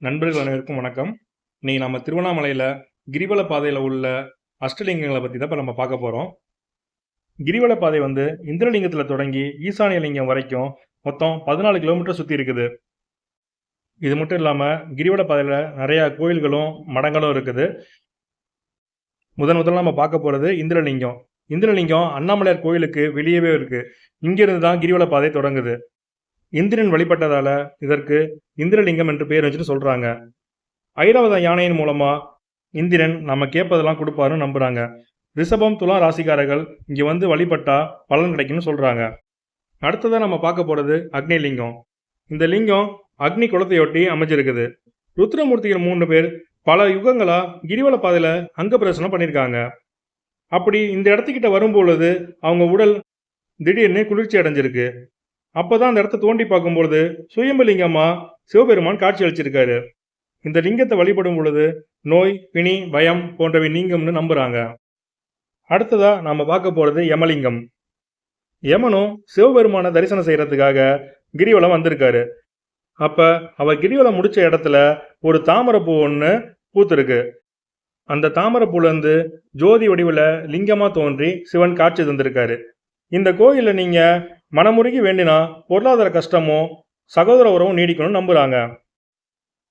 நண்பர்கள் அனைவருக்கும் வணக்கம். இன்னைக்கு நம்ம திருவண்ணாமலையில கிரிவல பாதையில உள்ள அஷ்டலிங்கங்களை பத்தி தான் இப்ப நம்ம பார்க்க போறோம். கிரிவல பாதை வந்து இந்திரலிங்கத்துல தொடங்கி ஈசானிய லிங்கம் வரைக்கும் மொத்தம் 14 கிலோமீட்டர் சுத்தி இருக்குது. இது மட்டும் இல்லாம கிரிவல பாதையில நிறைய கோயில்களும் மடங்களும் இருக்குது. முதல்ல நம்ம பார்க்க போறது இந்திரலிங்கம். இந்திரலிங்கம் அண்ணாமலையார் கோயிலுக்கு வெளியவே இருக்கு. இங்கிருந்து தான் கிரிவல பாதை தொடங்குது. இந்திரன் வழிபட்டதால இதற்கு இந்திரலிங்கம் என்று பெயர் வச்சுட்டு சொல்றாங்க. ஐராவத யானையின் மூலமா இந்திரன் நம்ம கேட்பதெல்லாம் கொடுப்பாருன்னு நம்புறாங்க. ரிஷபம் துலா ராசிக்காரர்கள் இங்க வந்து வழிபட்டா பலன் கிடைக்கும்னு சொல்றாங்க. அடுத்ததா நம்ம பார்க்க போறது அக்னி லிங்கம். இந்த லிங்கம் அக்னி குலத்தையொட்டி அமைஞ்சிருக்குது. ருத்ரமூர்த்திகள் 3 பேர் பல யுகங்களா கிரிவல பாதையில அங்க பிரதர்சனம் பண்ணியிருக்காங்க. அப்படி இந்த இடத்துக்கிட்ட வரும்பொழுது அவங்க உடல் திடீர்னு குளிர்ச்சி அடைஞ்சிருக்கு. அப்பதான் அந்த இடத்த தோண்டி பார்க்கும்பொழுது சுயம்பு லிங்கமா சிவபெருமான் காட்சி அளிச்சிருக்காரு. இந்த லிங்கத்தை வழிபடும் பொழுது நோய், பிணி, பயம் போன்றவை நீங்கும்னு நம்புறாங்க. அடுத்ததா நாம பார்க்க போறது யமலிங்கம். யமனும் சிவபெருமான தரிசனம் செய்யறதுக்காக கிரிவலம் வந்திருக்காரு. அப்ப அவர் கிரிவலம் முடிச்ச இடத்துல ஒரு தாமரைப்பூ ஒன்று பூத்திருக்கு. அந்த தாமரைப்பூல இருந்து ஜோதி வடிவில் லிங்கமா தோன்றி சிவன் காட்சி தந்திருக்காரு. இந்த கோயிலில் நீங்க மனமுருகி வேண்டினா பொருளாதார கஷ்டமும் சகோதர உறவும் நீடிக்கணும்னு நம்புறாங்க.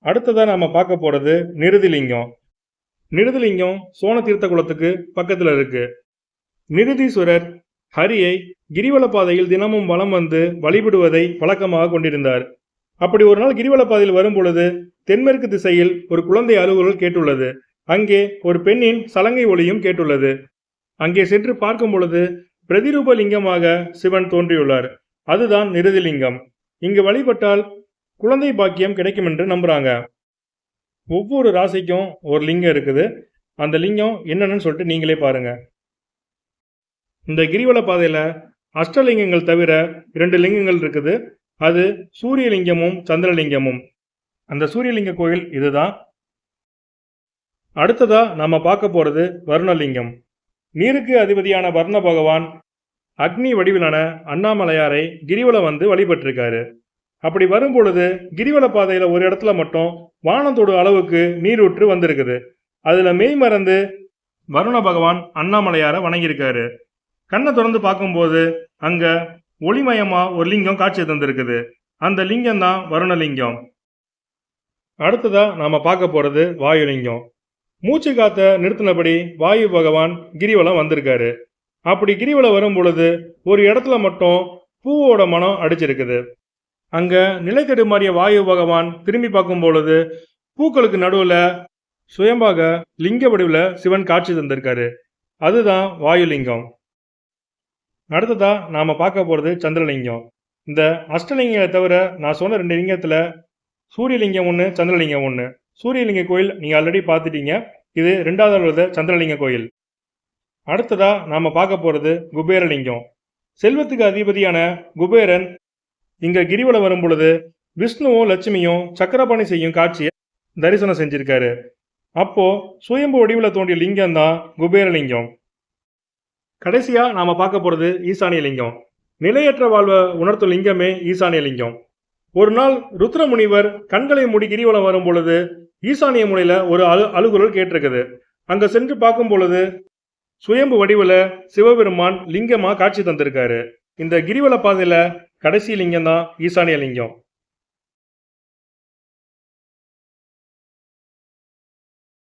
அடுத்ததா நம்ம பார்க்க போறது நிருதிலிங்கம். நிருதிலிங்கம் சோன தீர்த்த குளத்துக்கு பக்கத்துல இருக்கு. நிருதீஸ்வரர் ஹரியை கிரிவல பாதையில் தினமும் வலம் வந்து வழிபடுவதை வழக்கமாக கொண்டிருந்தார். அப்படி ஒரு நாள் கிரிவல பாதையில் வரும் பொழுது தென்மேற்கு திசையில் ஒரு குழந்தை அழுகுரல் கேட்டுள்ளது. அங்கே ஒரு பெண்ணின் சலங்கை ஒளியும் கேட்டுள்ளது. அங்கே சென்று பார்க்கும் பொழுது பிரதிரூப லிங்கமாக சிவன் தோன்றியுள்ளார். அதுதான் நிருதிலிங்கம். இங்கு வழிபட்டால் குழந்தை பாக்கியம் கிடைக்கும் என்று நம்புறாங்க. ஒவ்வொரு ராசிக்கும் ஒரு லிங்கம் இருக்குது. அந்த லிங்கம் என்னன்னு சொல்லிட்டு நீங்களே பாருங்க. இந்த கிரிவல பாதையில அஷ்டலிங்கங்கள் தவிர 2 லிங்கங்கள் இருக்குது. அது சூரியலிங்கமும் சந்திரலிங்கமும். அந்த சூரியலிங்க கோயில் இதுதான். அடுத்ததா நாம பார்க்க போறது வருணலிங்கம். நீருக்கு அதிபதியான வர்ண பகவான் அக்னி வடிவிலான அண்ணாமலையாரை கிரிவலம் வந்து வழிபட்டிருக்காரு. அப்படி வரும் பொழுது கிரிவல பாதையில ஒரு இடத்துல மட்டும் வானத்தோடு அளவுக்கு நீரூற்று வந்திருக்குது. அதுல மெய் மறந்து வருண பகவான் அண்ணாமலையாரை வணங்கியிருக்காரு. கண்ணை திறந்து பார்க்கும்போது அங்க ஒளிமயமா ஒரு லிங்கம் காட்சி தந்திருக்குது. அந்த லிங்கம் தான் வருணலிங்கம். அடுத்ததா நாம பார்க்க போறது வாயுலிங்கம். மூச்சு காத்த நிறுத்தினபடி வாயு பகவான் கிரிவலம் வந்திருக்காரு. அப்படி கிரிவலம் வரும் பொழுது ஒரு இடத்துல மட்டும் பூவோட மனம் அடிச்சிருக்குது. அங்க நிலை தடுமாறிய வாயு பகவான் திரும்பி பார்க்கும் பொழுது பூக்களுக்கு நடுவுல சுயம்பாக லிங்க வடிவில் சிவன் காட்சி தந்திருக்காரு. அதுதான் வாயுலிங்கம். அடுத்ததா நாம பார்க்க போறது சந்திரலிங்கம். இந்த அஷ்டலிங்கங்களை தவிர நான் சொன்ன 2 லிங்கத்துல சூரியலிங்கம் 1, சந்திரலிங்கம் 1. சூரியலிங்க கோயில் நீங்க ஆல்ரெடி பார்த்துட்டீங்க. இது 2வது சந்திரலிங்க கோயில். அடுத்ததா நாம பார்க்க போறது குபேரலிங்கம். செல்வத்துக்கு அதிபதியான குபேரன் இங்க கிரிவலம் வரும் பொழுது விஷ்ணுவும் லட்சுமியும் சக்கரபாணி செய்யும் காட்சியை தரிசனம் செஞ்சிருக்காரு. அப்போ சுயம்பு வடிவில் தோன்றிய லிங்கம் தான் குபேரலிங்கம். கடைசியா நாம பார்க்க போறது ஈசானிய லிங்கம். நிலையற்ற வாழ்வை உணர்த்தும் லிங்கமே ஈசானிய லிங்கம். ஒரு நாள் ருத்ரமுனிவர் கண்களை மூடி கிரிவலம் வரும் பொழுது ஈசானிய முனையில ஒரு அழுகுரல் கேட்டிருக்குது. அங்க சென்று பார்க்கும் பொழுது சுயம்பு வடிவில் சிவபெருமான் லிங்கமா காட்சி தந்திருக்காரு. இந்த கிரிவல பாதையில கடைசி லிங்கம் தான் ஈசானிய லிங்கம்.